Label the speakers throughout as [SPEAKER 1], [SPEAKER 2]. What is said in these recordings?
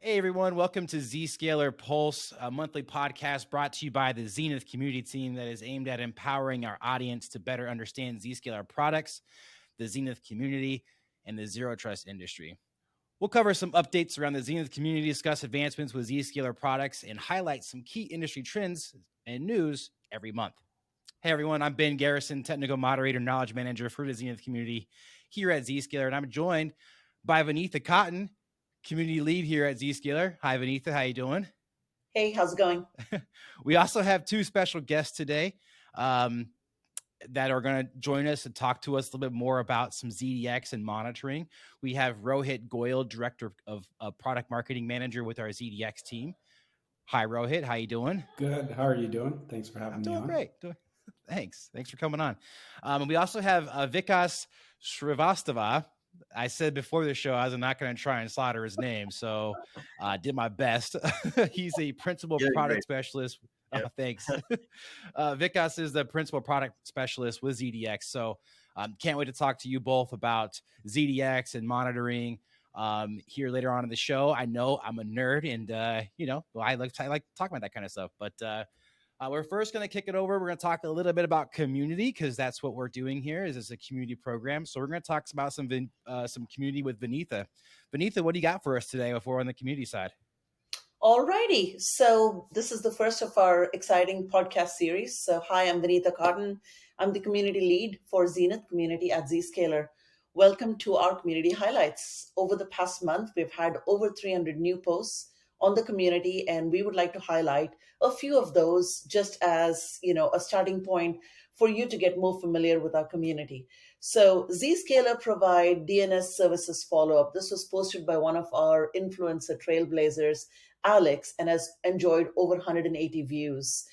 [SPEAKER 1] Hey everyone, welcome to Zscaler Pulse, a monthly podcast brought to you by the Zenith Community team that is aimed at empowering our audience to better understand Zscaler products, the Zenith Community, and the Zero Trust industry. We'll cover some updates around the Zenith Community, discuss advancements with Zscaler products, and highlight some key industry trends and news every month. Hey everyone, I'm Ben Garrison, Technical Moderator, Knowledge Manager for the Zenith Community here at Zscaler, and I'm joined by Vanitha Cotton, Community Lead here at Zscaler. Hi, Vanitha. How you doing?
[SPEAKER 2] Hey, how's it going?
[SPEAKER 1] We also have two special guests today that are going to join us and talk to us a little bit more about some ZDX and monitoring. We have Rohit Goyal, Director of Product Marketing Manager with our ZDX team. Hi, Rohit. How you doing?
[SPEAKER 3] Good. How are you doing? Thanks for having me on.
[SPEAKER 1] I'm doing great. Thanks for coming on. And we also have Vikas Srivastava. I said before the show I was not going to try and slaughter his name, so I did my best. He's a principal product specialist. Yep. Oh, thanks. Vikas is the principal product specialist with ZDX, so can't wait to talk to you both about ZDX and monitoring here later on in the show. I know I'm a nerd, and I like to talk about that kind of stuff, but we're first going to kick it over. We're going to talk a little bit about community because that's what we're doing here. Is a community program. So we're going to talk about some community with Vanitha. Vanitha, what do you got for us today before on the community side?
[SPEAKER 2] Alrighty. So this is the first of our exciting podcast series. So hi, I'm Vanitha Cotton. I'm the community lead for Zenith Community at Zscaler. Welcome to our community highlights. Over the past month, we've had over 300 new posts on the community, and we would like to highlight a few of those just as, a starting point for you to get more familiar with our community. So Zscaler provide DNS services follow-up. This was posted by one of our influencer trailblazers, Alex, and has enjoyed over 180 views.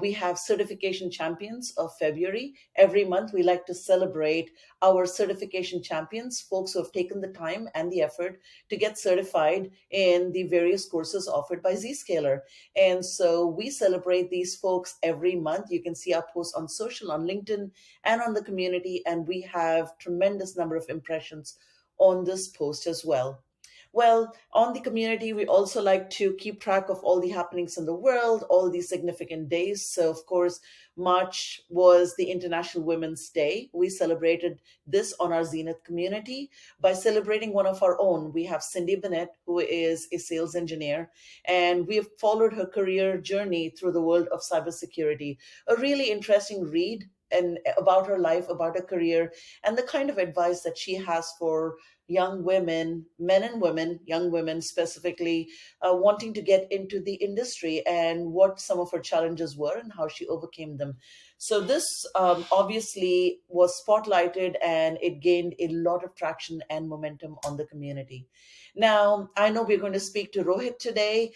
[SPEAKER 2] We have certification champions of February. Every month, we like to celebrate our certification champions, folks who have taken the time and the effort to get certified in the various courses offered by Zscaler. And so we celebrate these folks every month. You can see our posts on social, on LinkedIn, and on the community, and we have tremendous number of impressions on this post as well. Well, on the community, we also like to keep track of all the happenings in the world, all these significant days. So, of course, March was the International Women's Day. We celebrated this on our Zenith community by celebrating one of our own. We have Cindy Bennett, who is a sales engineer, and we have followed her career journey through the world of cybersecurity. A really interesting read and about her life, about her career, and the kind of advice that she has for young women, men and women, young women specifically, wanting to get into the industry, and what some of her challenges were and how she overcame them. So this obviously was spotlighted, and it gained a lot of traction and momentum on the community. Now, I know we're going to speak to Rohit today.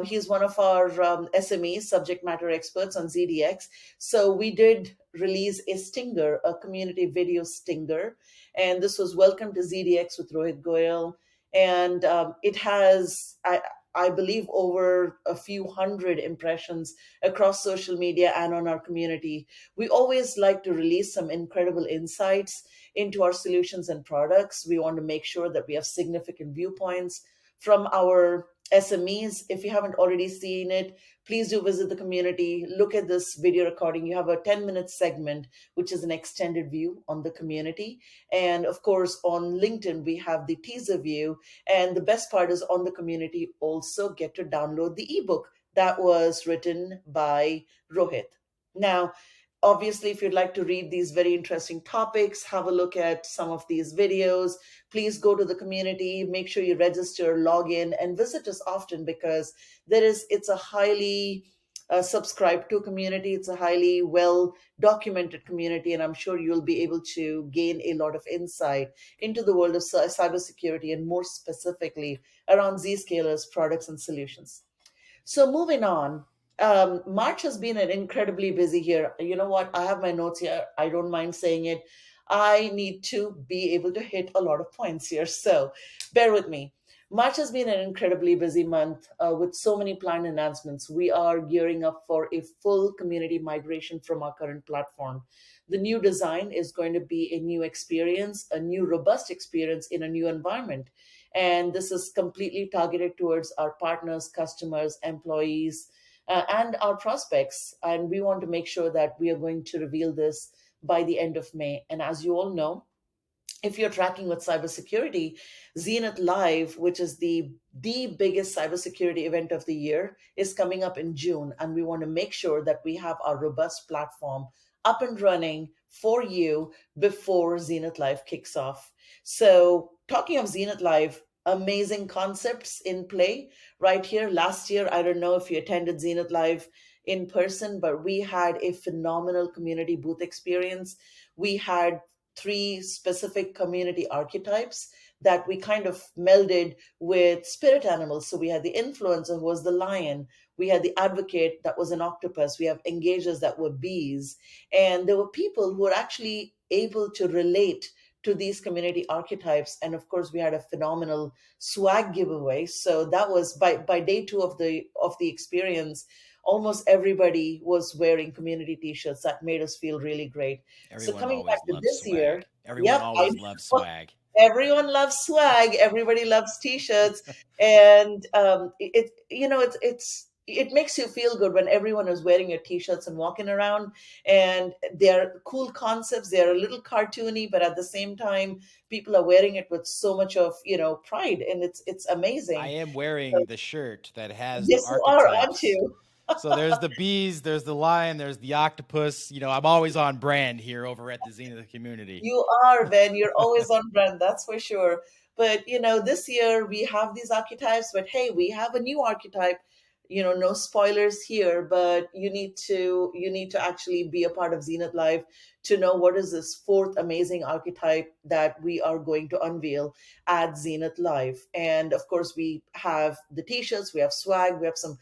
[SPEAKER 2] He's one of our SMEs, subject matter experts on ZDX. So we did release a stinger, a community video stinger, and this was Welcome to ZDX with Rohit Goyal. And it has, I believe, over a few hundred impressions across social media and on our community. We always like to release some incredible insights into our solutions and products. We want to make sure that we have significant viewpoints from our SMEs. If you haven't already seen it, please do visit the community. Look at this video recording. You have a 10-minute segment, which is an extended view on the community. And of course, on LinkedIn, we have the teaser view. And the best part is on the community also get to download the ebook that was written by Rohit. Now, obviously, if you'd like to read these very interesting topics, have a look at some of these videos, please go to the community, make sure you register, log in, and visit us often, because it's a highly subscribed to community. It's a highly well documented community, and I'm sure you'll be able to gain a lot of insight into the world of cybersecurity, and more specifically around Zscaler's products and solutions. So moving on. March has been an incredibly busy year. You know what? I have my notes here. I don't mind saying it. I need to be able to hit a lot of points here. So bear with me. March has been an incredibly busy month with so many planned announcements. We are gearing up for a full community migration from our current platform. The new design is going to be a new experience, a new robust experience in a new environment. And this is completely targeted towards our partners, customers, employees, and our prospects. And we want to make sure that we are going to reveal this by the end of May. And as you all know, if you're tracking with cybersecurity, Zenith Live, which is the biggest cybersecurity event of the year, is coming up in June, and we want to make sure that we have our robust platform up and running for you before Zenith Live kicks off. So, talking of Zenith Live, amazing concepts in play right here. Last year, I don't know if you attended Zenith Live in person, but we had a phenomenal community booth experience. We had three specific community archetypes that we kind of melded with spirit animals. So we had the influencer, who was the lion. We had the advocate, that was an octopus. We have engagers, that were bees. And there were people who were actually able to relate to these community archetypes. And of course, we had a phenomenal swag giveaway. So that was by day two of the experience. Almost everybody was wearing community t-shirts. That made us feel really great.
[SPEAKER 1] Everyone
[SPEAKER 2] So coming
[SPEAKER 1] always
[SPEAKER 2] back to
[SPEAKER 1] loves
[SPEAKER 2] this
[SPEAKER 1] swag.
[SPEAKER 2] year,
[SPEAKER 1] Everyone always loves swag.
[SPEAKER 2] Everyone loves swag. Everybody loves t-shirts, and it makes you feel good when everyone is wearing your t-shirts and walking around. And they're cool concepts. They're a little cartoony, but at the same time, people are wearing it with so much of pride, and it's amazing.
[SPEAKER 1] I am wearing the shirt that has
[SPEAKER 2] Yes,
[SPEAKER 1] the
[SPEAKER 2] you are, aren't
[SPEAKER 1] archetypes.
[SPEAKER 2] you?
[SPEAKER 1] So there's the bees, there's the lion, there's the octopus. I'm always on brand here over at the Zenith Community.
[SPEAKER 2] You are, Ben. You're always on brand, that's for sure. But this year we have these archetypes, but hey, we have a new archetype. No spoilers here, but you need to actually be a part of Zenith Live to know what is this fourth amazing archetype that we are going to unveil at Zenith Live. And of course, we have the t-shirts, we have swag, we have some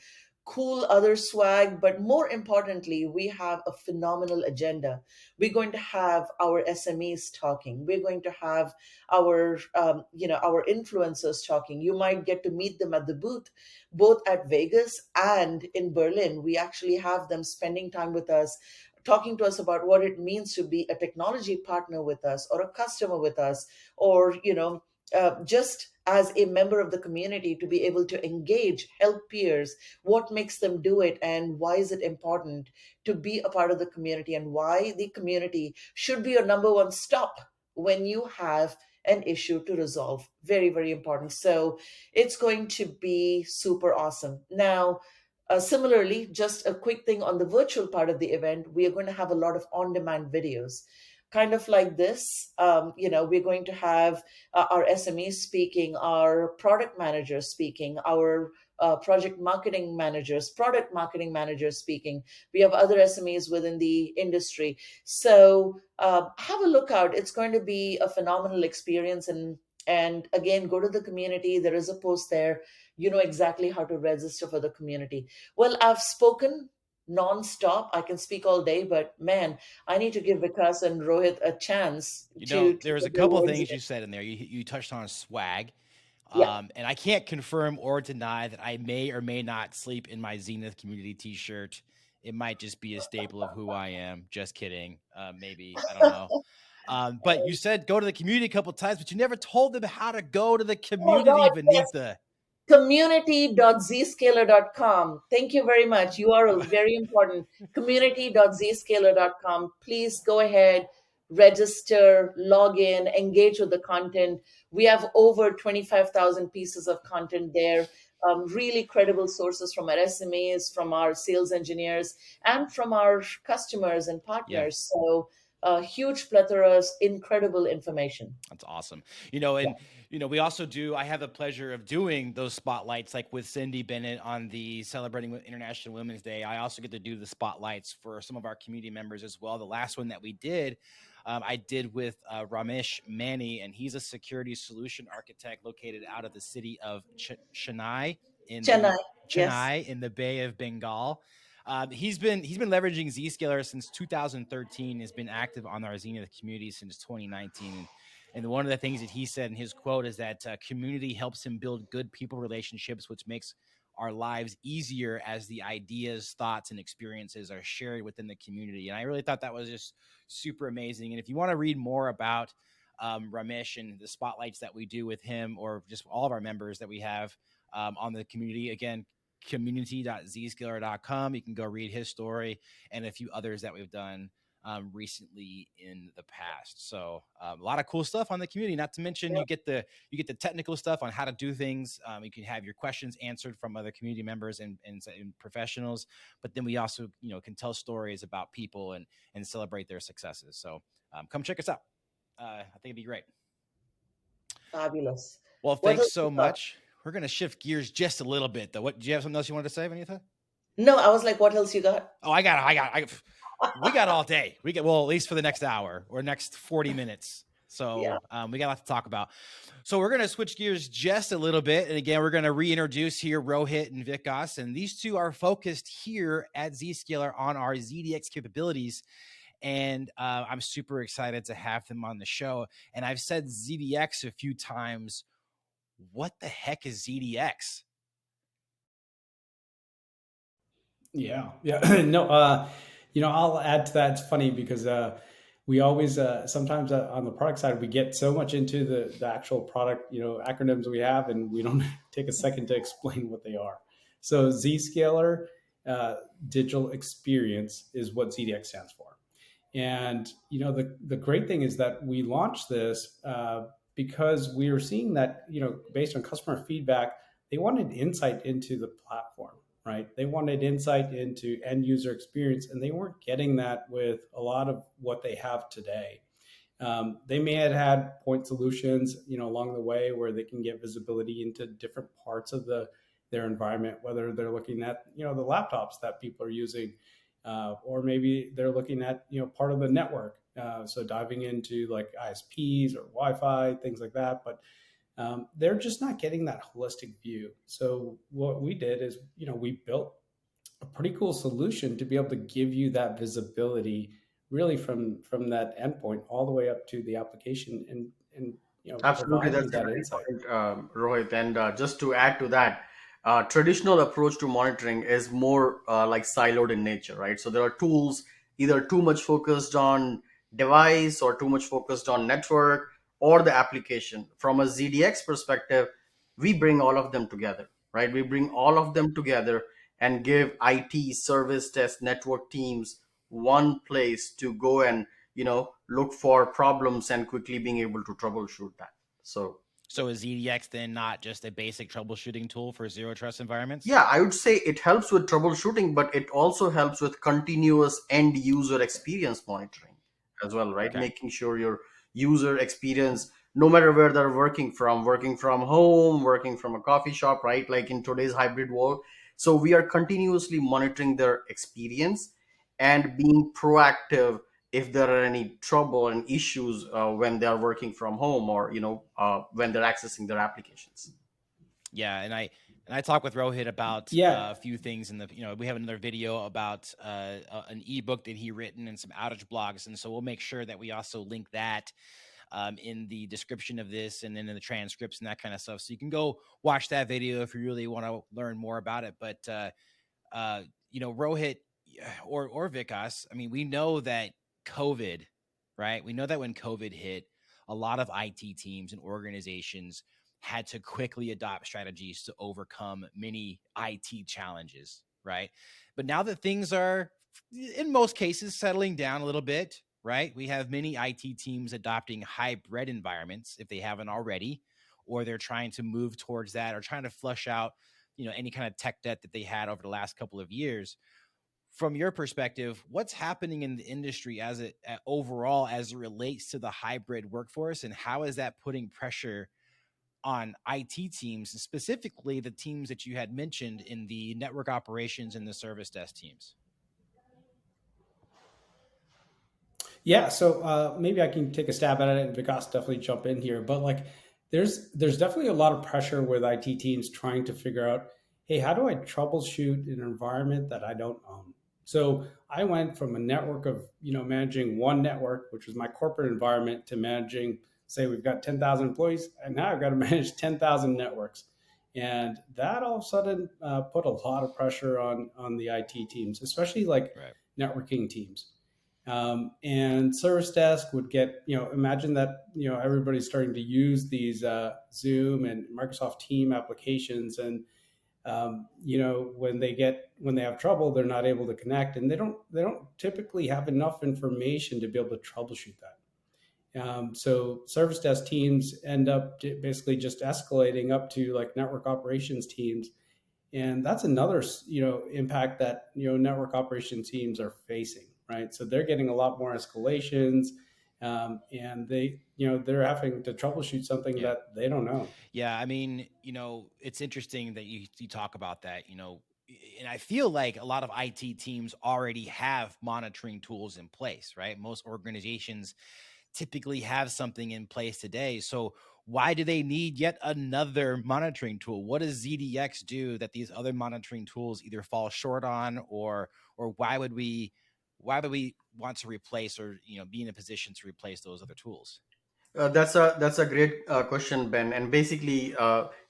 [SPEAKER 2] cool other swag, but more importantly, we have a phenomenal agenda. We're going to have our SMEs talking. We're going to have our influencers talking. You might get to meet them at the booth, both at Vegas and in Berlin. We actually have them spending time with us, talking to us about what it means to be a technology partner with us, or a customer with us, or just as a member of the community, to be able to engage, help peers, what makes them do it, and why is it important to be a part of the community, and why the community should be your number one stop when you have an issue to resolve. Very, very important. So it's going to be super awesome. Now, similarly, just a quick thing on the virtual part of the event, we are going to have a lot of on-demand videos kind of like this. We're going to have our SMEs speaking, our product managers speaking, our product marketing managers speaking. We have other SMEs within the industry. So have a look out. It's going to be a phenomenal experience. And again, go to the community. There is a post there. You know exactly how to register for the community. Well, I've spoken non-stop. I can speak all day, but man, I need to give Vikas and Rohit a chance
[SPEAKER 1] there was a couple of things you said in there. You touched on swag.
[SPEAKER 2] Yeah.
[SPEAKER 1] And I can't confirm or deny that I may or may not sleep in my Zenith Community t-shirt. It might just be a staple of who I am. Just kidding. Maybe, I don't know. But you said go to the community a couple of times, but you never told them how to go to the community, Vinitha.
[SPEAKER 2] Yes. Community.zscaler.com. Thank you very much. You are very important. Community.zscaler.com. Please go ahead, register, log in, engage with the content. We have over 25,000 pieces of content there. Really credible sources from our SMEs, from our sales engineers, and from our customers and partners. Yeah. So a huge plethora of incredible information.
[SPEAKER 1] That's awesome. We also I have the pleasure of doing those spotlights, like with Cindy Bennett on the Celebrating International Women's Day. I also get to do the spotlights for some of our community members as well. The last one that we did, I did with Ramesh Mani, and he's a security solution architect located out of the city of Chennai in the Bay of Bengal. He's been leveraging Zscaler since 2013. Has been active on our Zenith community since 2019. And one of the things that he said in his quote is that community helps him build good people relationships, which makes our lives easier as the ideas, thoughts, and experiences are shared within the community. And I really thought that was just super amazing. And if you want to read more about Ramesh and the spotlights that we do with him, or just all of our members that we have on the community. Again, community.zscaler.com. You can go read his story and a few others that we've done recently in the past. So a lot of cool stuff on the community. Not to mention, you get the technical stuff on how to do things. You can have your questions answered from other community members and professionals. But then we also, can tell stories about people and celebrate their successes. So come check us out. I think it'd be great.
[SPEAKER 2] Fabulous.
[SPEAKER 1] Well, thanks so much. We're going to shift gears just a little bit, though. Do you have something else you wanted to say, Vanitha?
[SPEAKER 2] No, I was like, what else you got?
[SPEAKER 1] Oh, we got all day. At least for the next hour or next 40 minutes. So we got a lot to talk about. So we're going to switch gears just a little bit. And again, we're going to reintroduce here Rohit and Vikas. And these two are focused here at Zscaler on our ZDX capabilities. And I'm super excited to have them on the show. And I've said ZDX a few times. What the heck is ZDX?
[SPEAKER 3] Yeah. No, I'll add to that. It's funny because we always, sometimes on the product side, we get so much into the actual product, acronyms we have, and we don't take a second to explain what they are. So Zscaler Digital Experience is what ZDX stands for. And, the great thing is that we launched this because we were seeing that, based on customer feedback, they wanted insight into the platform, right? They wanted insight into end user experience, and they weren't getting that with a lot of what they have today. They may have had point solutions, along the way where they can get visibility into different parts of their environment, whether they're looking at, the laptops that people are using, or maybe they're looking at, part of the network. So diving into like ISPs or Wi-Fi, things like that. But they're just not getting that holistic view. So what we did is, we built a pretty cool solution to be able to give you that visibility really from that endpoint all the way up to the application and
[SPEAKER 4] absolutely, that's
[SPEAKER 3] that
[SPEAKER 4] great
[SPEAKER 3] insight.
[SPEAKER 4] point, Rohit. And just to add to that, traditional approach to monitoring is more like siloed in nature, right? So there are tools either too much focused on device or too much focused on network or the application. From a ZDX perspective, we bring all of them together, right? We bring all of them together and give IT, service desk, network teams one place to go and, look for problems and quickly being able to troubleshoot that. So
[SPEAKER 1] is ZDX then not just a basic troubleshooting tool for zero trust environments?
[SPEAKER 4] yeah, I would say it helps with troubleshooting, but it also helps with continuous end user experience monitoring as well, right?
[SPEAKER 1] Okay.
[SPEAKER 4] Making sure your user experience, no matter where they're working from home, working from a coffee shop, right? Like in today's hybrid world. So we are continuously monitoring their experience and being proactive if there are any trouble and issues when they are working from home or, when they're accessing their applications.
[SPEAKER 1] Yeah. And I talked with Rohit about a few things we have another video about an ebook that he written and some outage blogs. And so we'll make sure that we also link that in the description of this and then in the transcripts and that kind of stuff. So you can go watch that video if you really want to learn more about it. But, Rohit or Vikas, I mean, we know that COVID, right? We know that when COVID hit, a lot of IT teams and organizations had to quickly adopt strategies to overcome many IT challenges, right? But now that things are, in most cases, settling down a little bit, right? We have many IT teams adopting hybrid environments if they haven't already, or they're trying to move towards that or trying to flush out, any kind of tech debt that they had over the last couple of years. From your perspective, what's happening in the industry overall as it relates to the hybrid workforce, and how is that putting pressure on IT teams, and specifically the teams that you had mentioned in the network operations and the service desk teams?
[SPEAKER 3] Yeah, so maybe I can take a stab at it, and Vikas definitely jump in here. But like, there's definitely a lot of pressure with IT teams trying to figure out, hey, how do I troubleshoot an environment that I don't own? So I went from a network of managing one network, which was my corporate environment, to managing, say, we've got 10,000 employees, and now I've got to manage 10,000 networks, and that all of a sudden put a lot of pressure on the IT teams, especially networking teams. And service desk would get, imagine that, everybody's starting to use these Zoom and Microsoft Team applications, and when they have trouble, they're not able to connect, and they don't typically have enough information to be able to troubleshoot that. So service desk teams end up basically just escalating up to like network operations teams, and that's another impact that network operation teams are facing, right? So they're getting a lot more escalations, and they're having to troubleshoot something
[SPEAKER 1] Yeah.
[SPEAKER 3] that they don't know.
[SPEAKER 1] Yeah, I mean, it's interesting that you talk about that, and I feel like a lot of IT teams already have monitoring tools in place, right? Most organizations typically have something in place today. So why do they need yet another monitoring tool? What does ZDX do that these other monitoring tools either fall short on, or why would we want to replace, or be in a position to replace those other tools?
[SPEAKER 4] That's a great question, Ben. And basically,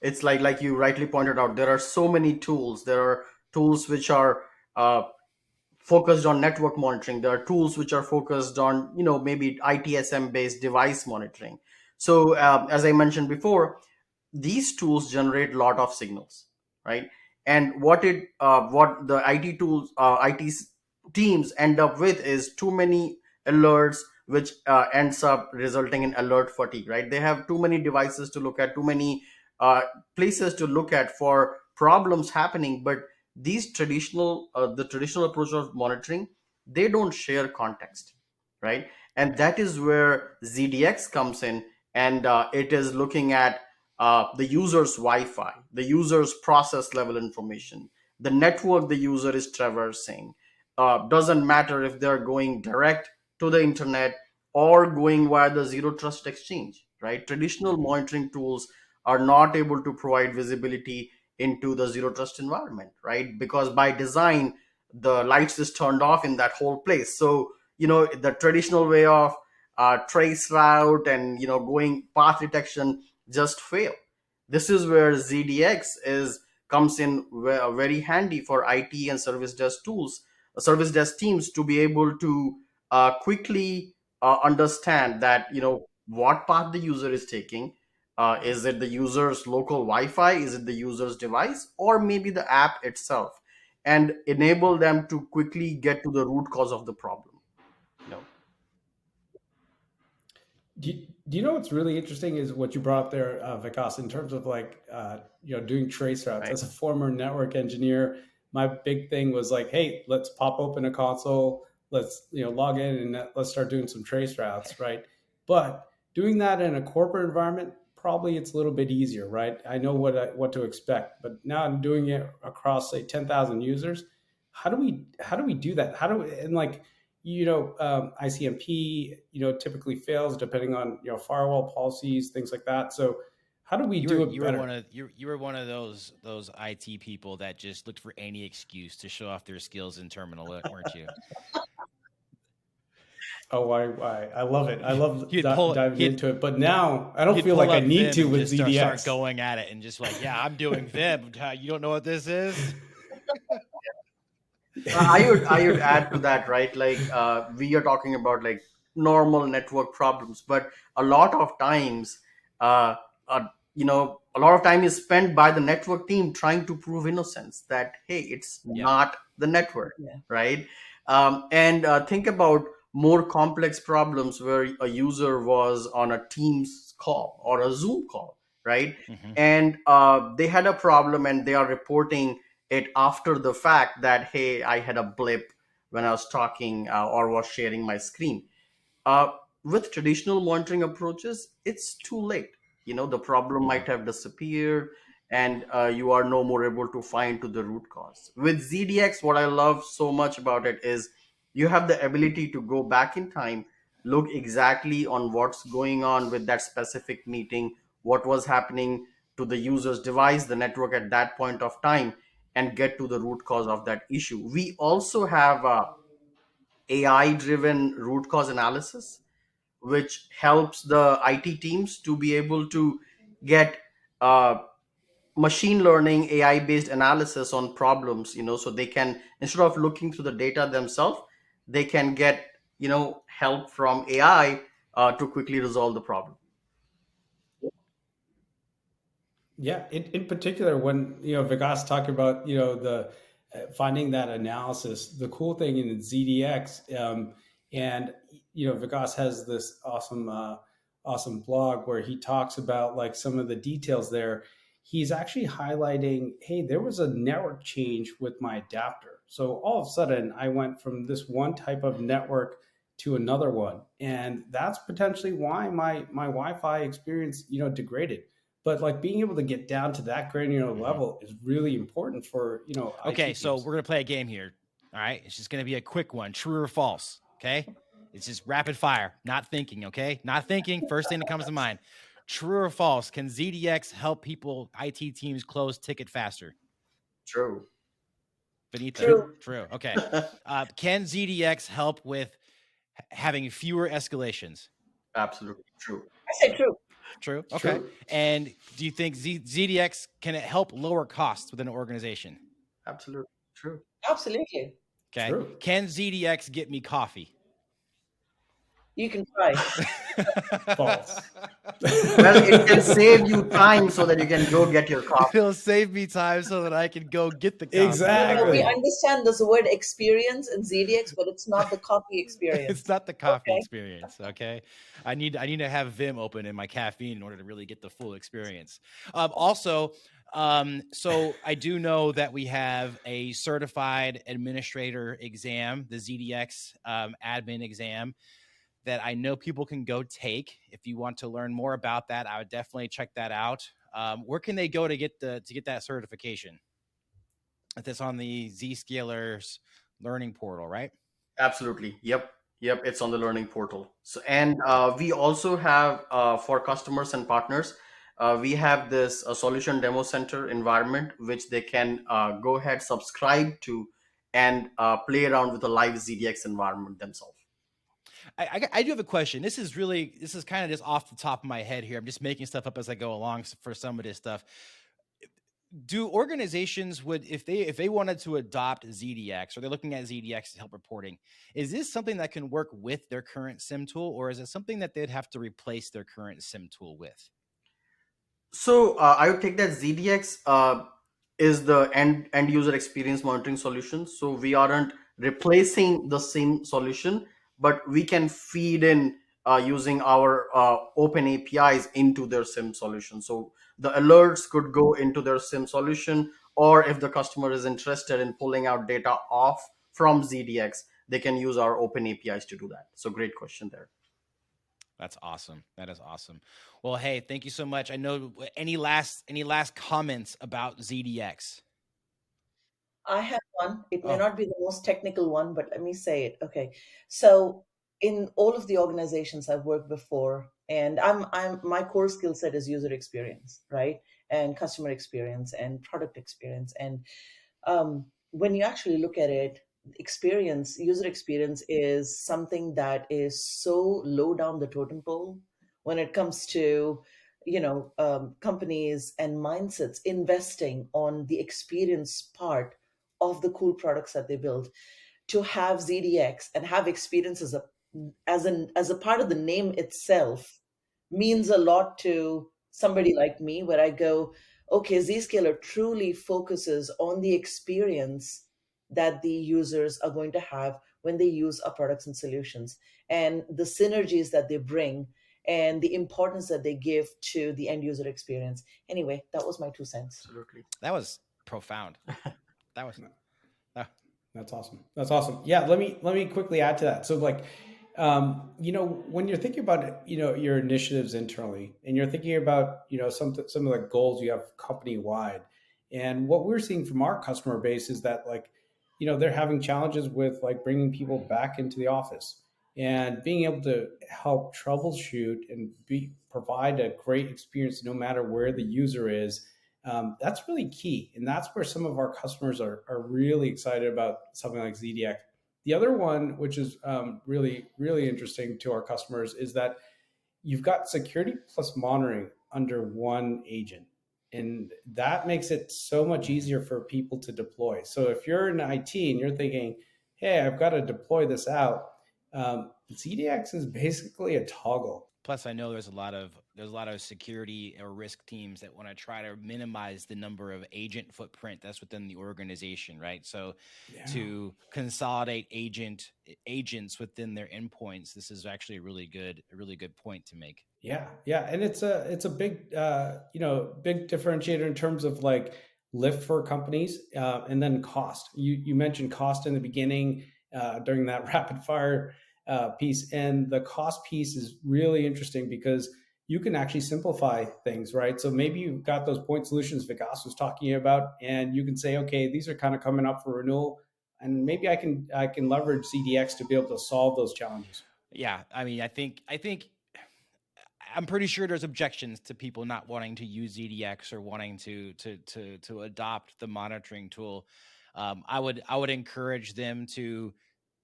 [SPEAKER 4] it's like you rightly pointed out. There are so many tools. There are tools which are uh, focused on network monitoring. There are tools which are focused on maybe ITSM based device monitoring. So as I mentioned before, these tools generate a lot of signals, right? And what the IT tools, teams end up with is too many alerts, which ends up resulting in alert fatigue, right? They have too many devices to look at, too many uh, places to look at for problems happening. But the traditional approach of monitoring, they don't share context, right? And that is where ZDX comes in, and it is looking at the user's Wi-Fi, the user's process level information, the network the user is traversing. Doesn't matter if they're going direct to the internet or going via the zero trust exchange, right? Traditional monitoring tools are not able to provide visibility into the zero trust environment, right? Because by design, the lights is turned off in that whole place. So, the traditional way of trace route and, going path detection just fail. This is where ZDX is comes in very handy for IT and service desk teams to be able to quickly understand that what path the user is taking. Is it the user's local Wi-Fi? Is it the user's device, or maybe the app itself? And enable them to quickly get to the root cause of the problem. You know,
[SPEAKER 3] Do you know what's really interesting is what you brought up there, Vikas, in terms of like doing trace routes.
[SPEAKER 4] right?
[SPEAKER 3] As a former network engineer, my big thing was like, hey, let's pop open a console, let's log in, and let's start doing some trace routes, right? But doing that in a corporate environment, probably it's a little bit easier, right? I know what to expect, but now I'm doing it across say 10,000 users. How do we do that? How do we, and like ICMP, typically fails depending on firewall policies, things like that. So how do we do it
[SPEAKER 1] You
[SPEAKER 3] better?
[SPEAKER 1] were one of those IT people that just looked for any excuse to show off their skills in terminal, weren't you?
[SPEAKER 3] Oh, I love it. I love diving
[SPEAKER 1] he'd
[SPEAKER 3] into it. But now I don't
[SPEAKER 1] you'd
[SPEAKER 3] feel
[SPEAKER 1] pull
[SPEAKER 3] like I
[SPEAKER 1] up
[SPEAKER 3] need
[SPEAKER 1] Vim
[SPEAKER 3] to
[SPEAKER 1] and
[SPEAKER 3] with
[SPEAKER 1] just start
[SPEAKER 3] ZDX.
[SPEAKER 1] going at it, and just like, yeah, I'm doing Vim. You don't know what this is?
[SPEAKER 4] I would add to that, right? Like we are talking about like normal network problems, but a lot of times, uh, a lot of time is spent by the network team trying to prove innocence that hey, it's
[SPEAKER 1] Yeah.
[SPEAKER 4] not the network,
[SPEAKER 2] Yeah.
[SPEAKER 4] right? And think about more complex problems where a user was on a Teams call or a Zoom call, right?
[SPEAKER 1] Mhm.
[SPEAKER 4] And they had a problem and they are reporting it after the fact that hey, I had a blip when I was talking or was sharing my screen. uh, with traditional monitoring approaches, it's too late. The problem might have disappeared, and you are no more able to find to the root cause. With ZDX, what I love so much about it is you have the ability to go back in time, look exactly on what's going on with that specific meeting, what was happening to the user's device, the network at that point of time, and get to the root cause of that issue. We also have AI driven root cause analysis, which helps the IT teams to be able to get uh, machine learning AI based analysis on problems, so they can, instead of looking through the data themselves, they can get help from AI to quickly resolve the problem.
[SPEAKER 3] Yeah, in particular, when Vikas talked about the finding that analysis, the cool thing in ZDX, and Vikas has this awesome blog where he talks about like some of the details there. He's actually highlighting, hey, there was a network change with my adapter, so all of a sudden I went from this one type of network to another one, and that's potentially why my Wi-Fi experience degraded. But like being able to get down to that granular level is really important for
[SPEAKER 1] Okay,
[SPEAKER 3] IT
[SPEAKER 1] so
[SPEAKER 3] teams.
[SPEAKER 1] we're gonna play a game here. All right, it's just gonna be a quick one, true or false. Okay, it's just rapid fire, not thinking. Okay, not thinking. First thing that comes to mind. True or false? Can ZDX help people, IT teams, close ticket faster?
[SPEAKER 4] True.
[SPEAKER 1] Benita,
[SPEAKER 2] True.
[SPEAKER 1] true. Okay. Can ZDX help with having fewer escalations?
[SPEAKER 4] Absolutely true.
[SPEAKER 2] I say true.
[SPEAKER 1] True. Okay.
[SPEAKER 3] True.
[SPEAKER 1] And do you think ZDX can it help lower costs within an organization?
[SPEAKER 4] Absolutely true.
[SPEAKER 2] Absolutely.
[SPEAKER 1] Okay.
[SPEAKER 3] True.
[SPEAKER 1] Can ZDX get me coffee?
[SPEAKER 2] You can try.
[SPEAKER 3] False.
[SPEAKER 4] Well, it can save you time so that you can go get your coffee.
[SPEAKER 1] It'll save me time so that I can go get the coffee.
[SPEAKER 2] No,
[SPEAKER 3] Exactly.
[SPEAKER 2] we understand there's the word experience in ZDX, but it's not the coffee experience.
[SPEAKER 1] It's not the coffee
[SPEAKER 2] Okay.
[SPEAKER 1] experience. Okay. I need to have Vim open in my caffeine in order to really get the full experience. Also, so I do know that we have a certified administrator exam, the ZDX admin exam, that I know people can go take. If you want to learn more about that, I would definitely check that out. Where can they go to get that certification? That's on the Zscaler's learning portal, right?
[SPEAKER 4] Absolutely. Yep. It's on the learning portal. So, and we also have for customers and partners, we have this solution demo center environment which they can go ahead, subscribe to, and play around with a live ZDX environment themselves.
[SPEAKER 1] I do have a question. This is kind of just off the top of my head here. I'm just making stuff up as I go along for some of this stuff. Do organizations if they wanted to adopt ZDX, or they're looking at ZDX to help reporting, is this something that can work with their current SIM tool, or is it something that they'd have to replace their current SIM tool with?
[SPEAKER 4] So I would take that ZDX is the end user experience monitoring solution. So we aren't replacing the same solution, but we can feed in using our open APIs into their SIM solution. So the alerts could go into their SIM solution, or if the customer is interested in pulling out data off from ZDX, they can use our open APIs to do that. So great question there.
[SPEAKER 1] That's awesome. That is awesome. Well, hey, thank you so much. I know any last comments about ZDX?
[SPEAKER 2] I have one. It may not be the most technical one, but let me say it. Okay. So in all of the organizations I've worked before, and my core skill set is user experience, right? And customer experience and product experience. And when you actually look at it, user experience is something that is so low down the totem pole when it comes to companies and mindsets investing on the experience part of the cool products that they build. To have ZDX and have experience as a part of the name itself means a lot to somebody like me, where I go, okay, Zscaler truly focuses on the experience that the users are going to have when they use our products and solutions, and the synergies that they bring, and the importance that they give to the end user experience. Anyway, that was my 2 cents.
[SPEAKER 4] Absolutely.
[SPEAKER 1] That was profound. That was
[SPEAKER 3] That's awesome. That's awesome. Yeah. Let me quickly add to that. So like, when you're thinking about, your initiatives internally, and you're thinking about, some of the goals you have company wide, and what we're seeing from our customer base is that like, they're having challenges with like bringing people back into the office and being able to help troubleshoot and provide a great experience no matter where the user is. That's really key. And that's where some of our customers are really excited about something like ZDX. The other one, which is really, really interesting to our customers, is that you've got security plus monitoring under one agent. And that makes it so much easier for people to deploy. So if you're in IT and you're thinking, hey, I've got to deploy this out, ZDX is basically a toggle.
[SPEAKER 1] Plus, I know there's a lot of security or risk teams that want to try to minimize the number of agent footprint that's within the organization, right? So, to consolidate agents within their endpoints, this is actually a really good point to make.
[SPEAKER 3] Yeah, and it's a big big differentiator in terms of like lift for companies, and then cost. You mentioned cost in the beginning during that rapid fire piece, and the cost piece is really interesting because you can actually simplify things, right? So maybe you've got those point solutions Vikas was talking about, and you can say, okay, these are kind of coming up for renewal, and maybe I can leverage ZDX to be able to solve those challenges.
[SPEAKER 1] Yeah, I mean, I think I'm pretty sure there's objections to people not wanting to use ZDX or wanting to adopt the monitoring tool. I would encourage them to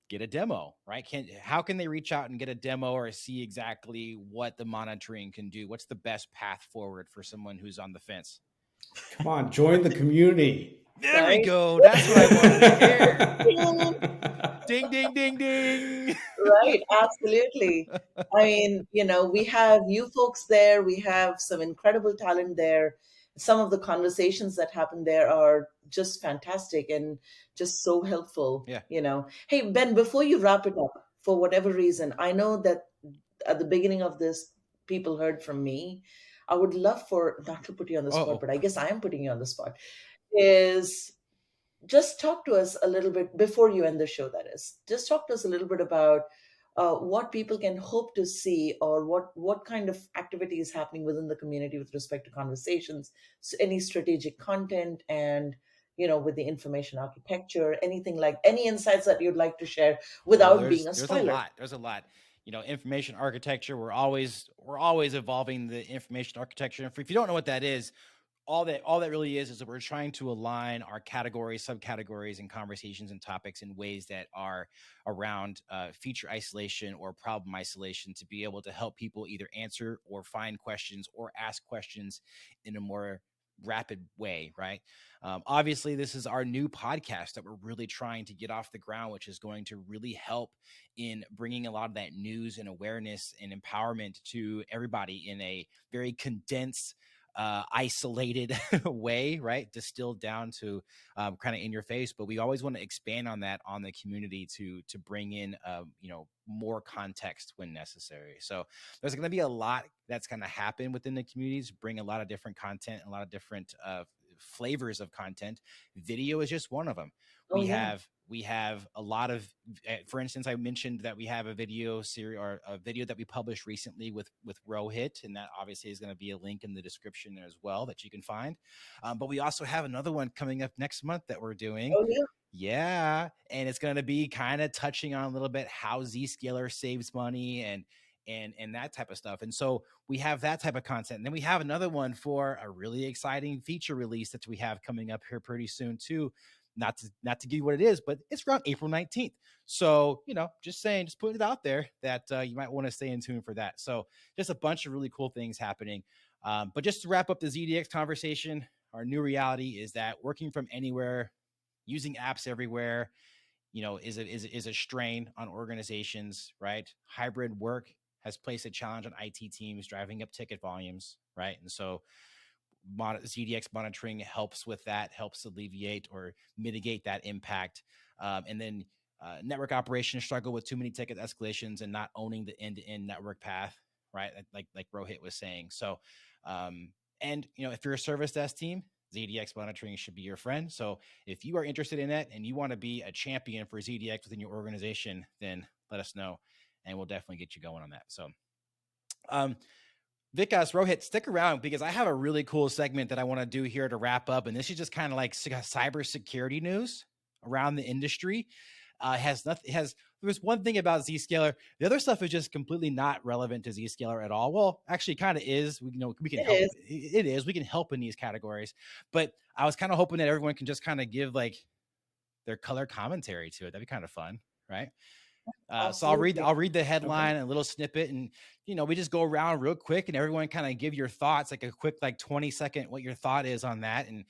[SPEAKER 1] get a demo, right? How can they reach out and get a demo or see exactly what the monitoring can do? What's the best path forward for someone who's on the fence?
[SPEAKER 3] Come on, join the community.
[SPEAKER 1] There we go. That's what I wanted to hear. Ding, ding, ding, ding.
[SPEAKER 2] Right, absolutely. I mean, we have you folks there. We have some incredible talent there. Some of the conversations that happen there are just fantastic and just so helpful.
[SPEAKER 1] Yeah.
[SPEAKER 2] Hey, Ben, before you wrap it up, for whatever reason, I know that at the beginning of this, people heard from me. I would love for, not to put you on the spot, but I guess I am putting you on the spot, is just talk to us a little bit before you end the show. That is, just talk to us a little bit about what people can hope to see, or what kind of activity is happening within the community with respect to conversations, so any strategic content, and with the information architecture, anything like any insights that you'd like to share without being a spoiler.
[SPEAKER 1] There's a lot. Information architecture. We're always evolving the information architecture. And if you don't know what that is, all that really is that we're trying to align our categories, subcategories, and conversations and topics in ways that are around feature isolation or problem isolation, to be able to help people either answer or find questions or ask questions in a more rapid way, right? Obviously, this is our new podcast that we're really trying to get off the ground, which is going to really help in bringing a lot of that news and awareness and empowerment to everybody in a very condensed, isolated way, right? Distilled down to kind of in your face. But we always want to expand on that on the community to bring in more context when necessary. So there's going to be a lot that's going to happen within the communities, bring a lot of different content, a lot of different flavors of content. Video is just one of them. We have a lot of, for instance, I mentioned that we have a video series or a video that we published recently with Rohit, and that obviously is going to be a link in the description there as well that you can find. But we also have another one coming up next month that we're doing.
[SPEAKER 2] Oh, yeah.
[SPEAKER 1] Yeah. And it's going to be kind of touching on a little bit how Zscaler saves money and that type of stuff. And so we have that type of content. And then we have another one for a really exciting feature release that we have coming up here pretty soon too. Not to give you what it is, but it's around April 19th. So, just putting it out there that you might want to stay in tune for that. So just a bunch of really cool things happening. But just to wrap up the ZDX conversation, our new reality is that working from anywhere, using apps everywhere, is a strain on organizations, right? Hybrid work has placed a challenge on IT teams, driving up ticket volumes, right? And so ZDX monitoring helps with that, helps alleviate or mitigate that impact. And then network operations struggle with too many ticket escalations and not owning the end-to-end network path, right? Like Rohit was saying. So, and if you're a service desk team, ZDX monitoring should be your friend. So if you are interested in it and you want to be a champion for ZDX within your organization, then let us know and we'll definitely get you going on that. So, Vikas, Rohit, stick around because I have a really cool segment that I want to do here to wrap up. And this is just kind of like cybersecurity news around the industry. There's one thing about Zscaler. The other stuff is just completely not relevant to Zscaler at all. Well, actually kind of is. We can help. It is. We can help in these categories. But I was kind of hoping that everyone can just kind of give like their color commentary to it. That'd be kind of fun, right? So I'll read the headline and a little snippet, and we just go around real quick, and everyone kind of give your thoughts, like a quick 20-second what your thought is on that, and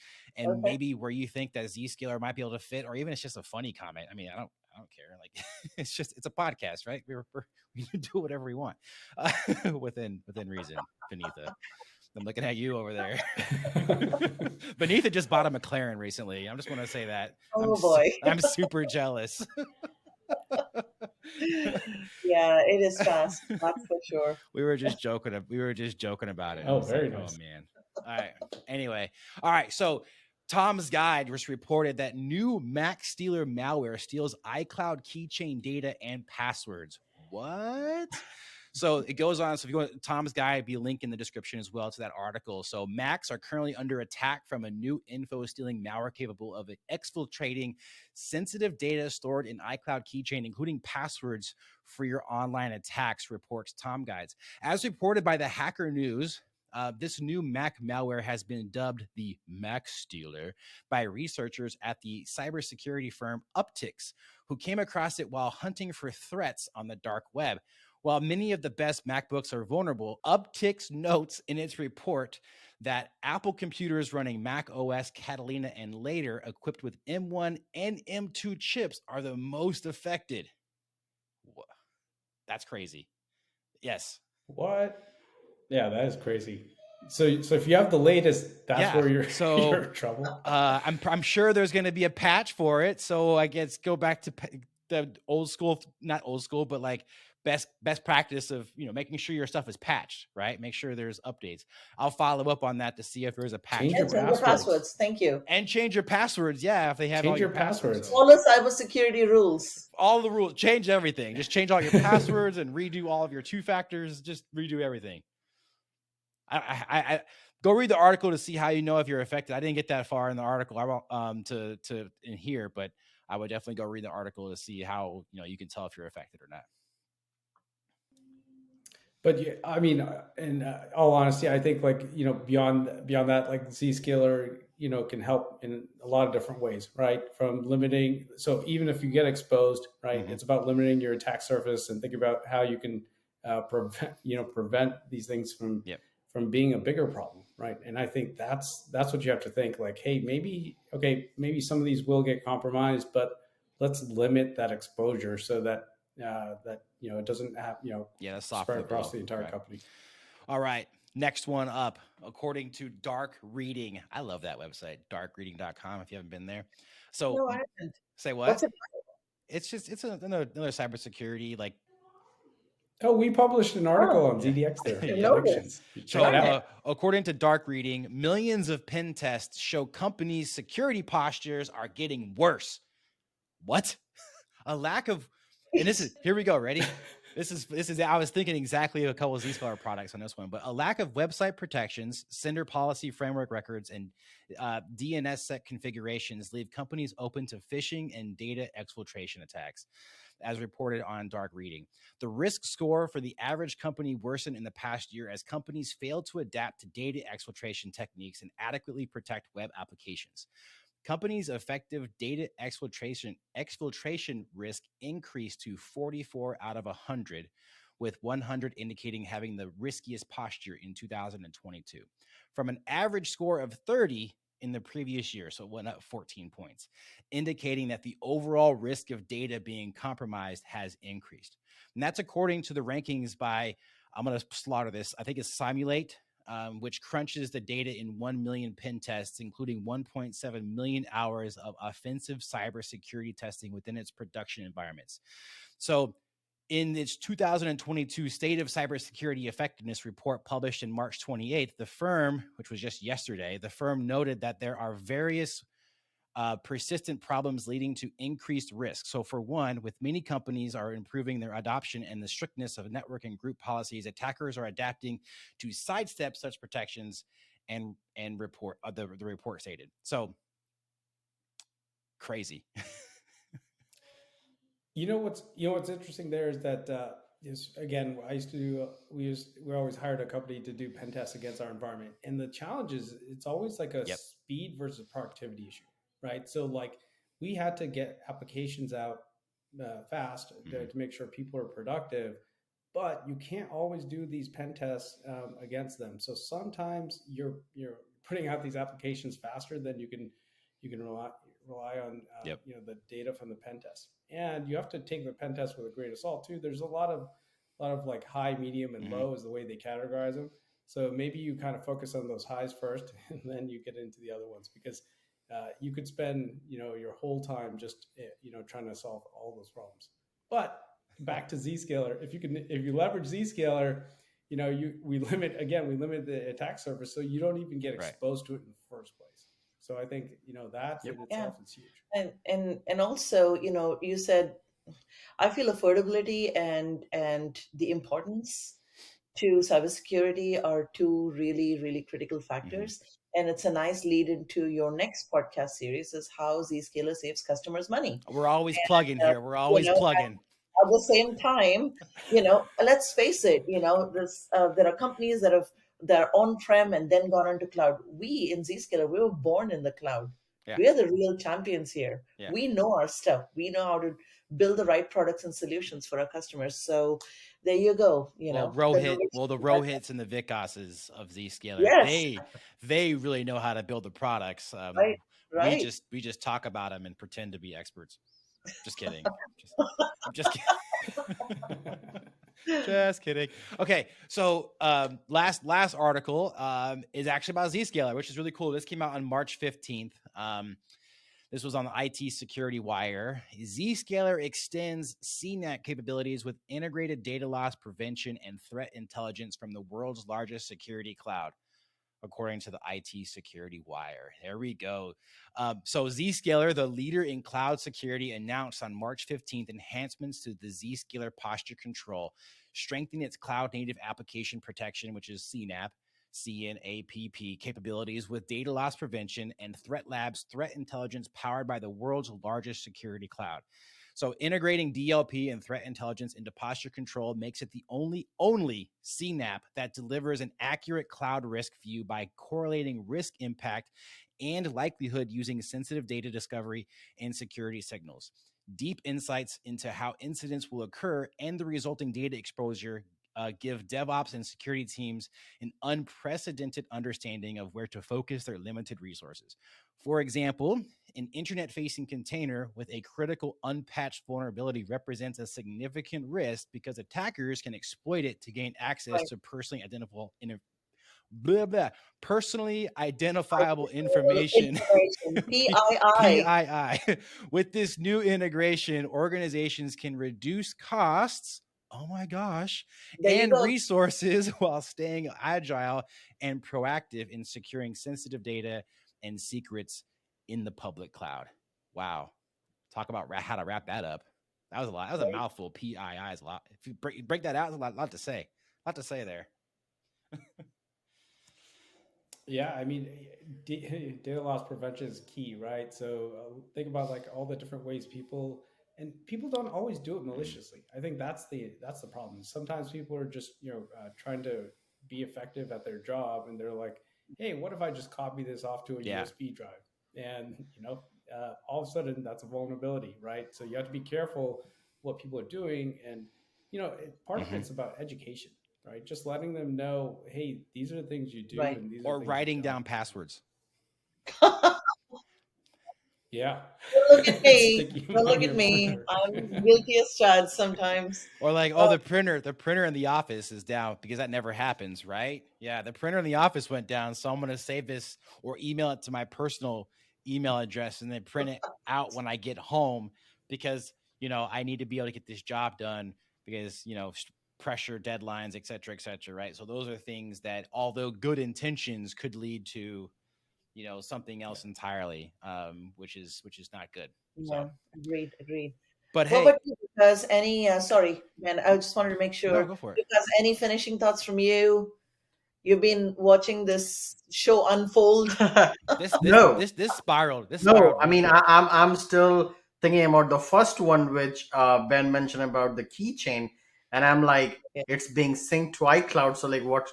[SPEAKER 1] maybe where you think that Zscaler might be able to fit, or even it's just a funny comment. I mean, I I don't care. Like, it's a podcast, right? We can do whatever we want within reason. Benitha, I'm looking at you over there. Benitha just bought a McLaren recently. I just want to say that.
[SPEAKER 2] Oh boy.
[SPEAKER 1] I'm super jealous.
[SPEAKER 2] Yeah, it is fast. That's for sure.
[SPEAKER 1] We were just joking about it.
[SPEAKER 3] Oh, very nice.
[SPEAKER 1] Oh man. All right. Anyway. All right. So Tom's Guide just reported that new MacStealer malware steals iCloud keychain data and passwords. What? So it goes on. So if you go to Tom's Guide, be a link in the description as well to that article. So Macs are currently under attack from a new info stealing malware capable of exfiltrating sensitive data stored in iCloud keychain, including passwords for your online attacks, reports Tom Guides. As reported by the Hacker News, this new Mac malware has been dubbed the MacStealer by researchers at the cybersecurity firm Uptycs, who came across it while hunting for threats on the dark web. While many of the best MacBooks are vulnerable, Uptycs notes in its report that Apple computers running Mac OS Catalina and later, equipped with M1 and M2 chips, are the most affected. That's crazy. Yes.
[SPEAKER 3] What? Yeah, that is crazy. So if you have the latest, that's where you're in trouble.
[SPEAKER 1] I'm sure there's going to be a patch for it. So I guess go back to the old school, not old school, but like best practice of, making sure your stuff is patched, right? Make sure there's updates. I'll follow up on that to see if there's a patch.
[SPEAKER 2] Change your passwords. Thank you.
[SPEAKER 1] And change your passwords. Yeah, if they have
[SPEAKER 3] change
[SPEAKER 1] all your passwords.
[SPEAKER 2] All the cybersecurity rules.
[SPEAKER 1] All the rules. Change everything. Just change all your passwords and redo all of your two factors. Just redo everything. I go read the article to see how you know if you're affected. I didn't get that far in the article. I won't to in here, but I would definitely go read the article to see how you can tell if you're affected or not.
[SPEAKER 3] But I mean, in all honesty, I think beyond that, like Zscaler, can help in a lot of different ways, right? From limiting, so even if you get exposed, right, it's about limiting your attack surface and think about how you can prevent these things from being a bigger problem, right? And I think that's what you have to think. Like, hey, maybe some of these will get compromised, but let's limit that exposure so that it doesn't have spread across the entire company.
[SPEAKER 1] All right, next one up. According to Dark Reading, I love that website, darkreading.com. If you haven't been there, so
[SPEAKER 2] no, I haven't.
[SPEAKER 1] Say what?
[SPEAKER 2] What's it?
[SPEAKER 1] It's another cybersecurity like.
[SPEAKER 3] Oh, we published an article on ZDX there.
[SPEAKER 1] So, according to Dark Reading, millions of pen tests show companies' security postures are getting worse. What? A lack of, and this is, here we go. Ready? This is. I was thinking exactly a couple of Zscaler products on this one, but a lack of website protections, sender policy framework records, and DNS set configurations leave companies open to phishing and data exfiltration attacks, as reported on Dark Reading. The risk score for the average company worsened in the past year as companies failed to adapt to data exfiltration techniques and adequately protect web applications. Companies' effective data exfiltration risk increased to 44 out of 100, with 100 indicating having the riskiest posture in 2022, from an average score of 30 in the previous year. So it went up 14 points, indicating that the overall risk of data being compromised has increased. And that's according to the rankings by, I'm going to slaughter this, I think it's Simulate, which crunches the data in 1 million pen tests, including 1.7 million hours of offensive cybersecurity testing within its production environments. So in its 2022 State of Cybersecurity Effectiveness report published in March 28th, the firm, which was just yesterday, the firm noted that there are various persistent problems leading to increased risk. So for one, with many companies are improving their adoption and the strictness of network and group policies, attackers are adapting to sidestep such protections and report the report stated. So crazy.
[SPEAKER 3] What's interesting there is that again, we always hired a company to do pen tests against our environment, and the challenge is it's always like a speed versus productivity issue, right? So like we had to get applications out fast to make sure people are productive, but you can't always do these pen tests against them. So sometimes you're putting out these applications faster than you can you can rely on
[SPEAKER 1] Yep.
[SPEAKER 3] the data from the pen test, and you have to take the pen test with a grain of salt too. There's a lot of like high, medium, and low is the way they categorize them. So maybe you kind of focus on those highs first, and then you get into the other ones, because you could spend your whole time just trying to solve all those problems. But back to Zscaler, if you leverage Zscaler, we limit the attack surface, so you don't even get exposed to it in the first place. So I think that in itself is huge.
[SPEAKER 2] And also, you said, I feel affordability and the importance to cybersecurity are two really, really critical factors. And it's a nice lead into your next podcast series, is how Zscaler saves customers money.
[SPEAKER 1] We're always plugging here. We're always plugging.
[SPEAKER 2] At the same time, let's face it, there are companies that are on-prem and then gone into cloud. We in Zscaler, we were born in the cloud. Yeah. We are the real champions here. Yeah. We know our stuff. We know how to build the right products and solutions for our customers. So there you go.
[SPEAKER 1] The Rohits and the Vicoses of Zscaler, yes. they really know how to build the products.
[SPEAKER 2] Right.
[SPEAKER 1] We just talk about them and pretend to be experts. Just kidding. Just kidding. Just kidding. Okay, so last article is actually about Zscaler, which is really cool. This came out on March 15th. This was on the IT Security Wire. Zscaler extends CNAPP capabilities with integrated data loss prevention and threat intelligence from the world's largest security cloud, according to the IT Security Wire. There we go. So Zscaler, the leader in cloud security, announced on March 15th enhancements to the Zscaler Posture Control, strengthening its cloud-native application protection, which is CNAPP capabilities with data loss prevention and Threat Labs threat intelligence powered by the world's largest security cloud. So integrating DLP and threat intelligence into posture control makes it the only CNAPP that delivers an accurate cloud risk view by correlating risk impact and likelihood using sensitive data discovery and security signals. Deep insights into how incidents will occur and the resulting data exposure give DevOps and security teams an unprecedented understanding of where to focus their limited resources. For example, an internet-facing container with a critical unpatched vulnerability represents a significant risk because attackers can exploit it to gain access to personally identifiable information. PII. With this new integration, organizations can reduce costs, oh my gosh, and resources while staying agile and proactive in securing sensitive data and secrets in the public cloud. Wow. Talk about how to wrap that up. That was a lot. That was a mouthful. PII is a lot. If you break that out, there's a lot to say. A lot to say there.
[SPEAKER 3] Yeah, I mean, data loss prevention is key, right? So think about like all the different ways people don't always do it maliciously. I think that's the problem. Sometimes people are just trying to be effective at their job, and they're like, hey, what if I just copy this off to a USB drive? And all of a sudden that's a vulnerability, right? So you have to be careful what people are doing, and part of it's about education, right? Just letting them know, hey, these are the things you do, and these
[SPEAKER 1] or writing down passwords.
[SPEAKER 3] Yeah.
[SPEAKER 2] Look at me. Look at me. I'm guilty as charged sometimes.
[SPEAKER 1] Or like, the printer in the office is down, because that never happens, right? Yeah, the printer in the office went down, so I'm going to save this or email it to my personal email address and then print it out when I get home, because, I need to be able to get this job done because, pressure, deadlines, et cetera, right? So those are things that, although good intentions, could lead to something else entirely, which is not good.
[SPEAKER 2] Yeah,
[SPEAKER 1] so.
[SPEAKER 2] Agreed.
[SPEAKER 1] But
[SPEAKER 2] hey, because any sorry, man, I just wanted to make sure.
[SPEAKER 1] No, go for it.
[SPEAKER 2] Because any finishing thoughts from you? You've been watching this show unfold.
[SPEAKER 1] This spiraled.
[SPEAKER 4] I mean, I'm still thinking about the first one, which Ben mentioned about the keychain, and I'm like, it's being synced to iCloud. So like, what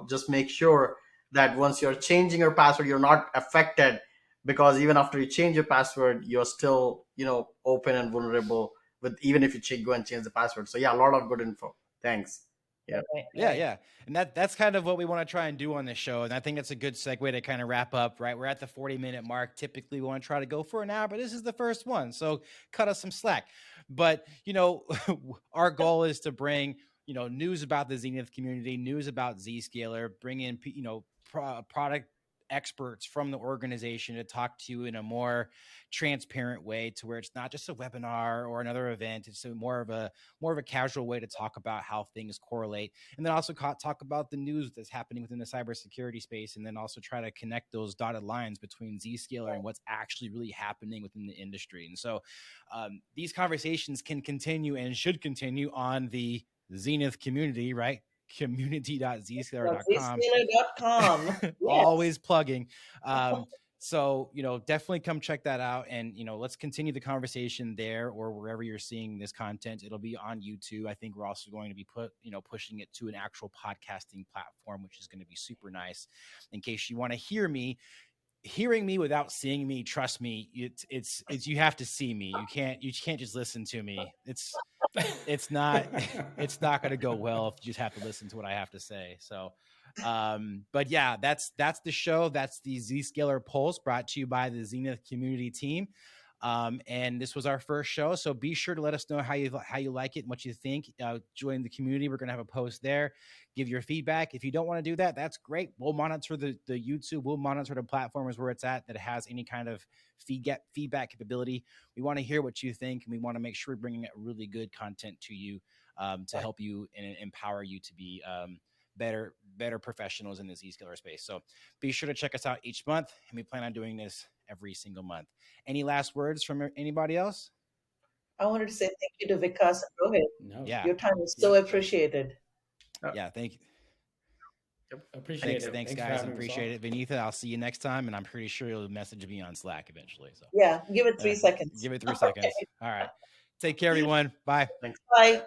[SPEAKER 4] just make sure that once you're changing your password, you're not affected, because even after you change your password, you're still, open and vulnerable even if you go and change the password. So yeah, a lot of good info. Thanks. Yeah.
[SPEAKER 1] Yeah. And that's kind of what we want to try and do on this show. And I think that's a good segue to kind of wrap up, right? We're at the 40-minute mark. Typically we want to try to go for an hour, but this is the first one. So cut us some slack. But, our goal is to bring, news about the Zenith community, news about Zscaler, bring in, product experts from the organization to talk to you in a more transparent way, to where it's not just a webinar or another event. It's more of a casual way to talk about how things correlate, and then also talk about the news that's happening within the cybersecurity space, and then also try to connect those dotted lines between Zscaler and what's actually really happening within the industry. And so these conversations can continue and should continue on the Zenith community, right? community.zscaler.com.
[SPEAKER 2] Zscaler.com.
[SPEAKER 1] Always plugging. So, definitely come check that out, and, let's continue the conversation there or wherever you're seeing this content. It'll be on YouTube. I think we're also going to be pushing it to an actual podcasting platform, which is going to be super nice. In case you want to hearing me without seeing me, trust me, it's you have to see me. You can't just listen to me. It's not going to go well if you just have to listen to what I have to say. So, but yeah, that's the show. That's the Zscaler Pulse, brought to you by the Zenith Community team. And this was our first show, so be sure to let us know how you like it and what you think. Join the community. We're gonna have a post there. Give your feedback. If you don't want to do that, that's great. We'll monitor the YouTube. We'll monitor the platforms where it's at that has any kind of feedback capability. We want to hear what you think, and we want to make sure we're bringing really good content to you to help you and empower you to be better professionals in the Zscaler space. So be sure to check us out each month, and we plan on doing this every single month. Any last words from anybody else?
[SPEAKER 2] I wanted to say thank you to Vikas and Rohit.
[SPEAKER 3] No.
[SPEAKER 1] Yeah.
[SPEAKER 2] Your time is so appreciated.
[SPEAKER 1] Yeah, thank you.
[SPEAKER 3] Appreciate it.
[SPEAKER 1] Thanks guys. Appreciate it. Vinitha, I'll see you next time, and I'm pretty sure you'll message me on Slack eventually. So
[SPEAKER 2] yeah, give it 3 seconds.
[SPEAKER 1] Give it 3 seconds. All right. Take care, everyone. Bye.
[SPEAKER 4] Thanks.
[SPEAKER 2] Bye.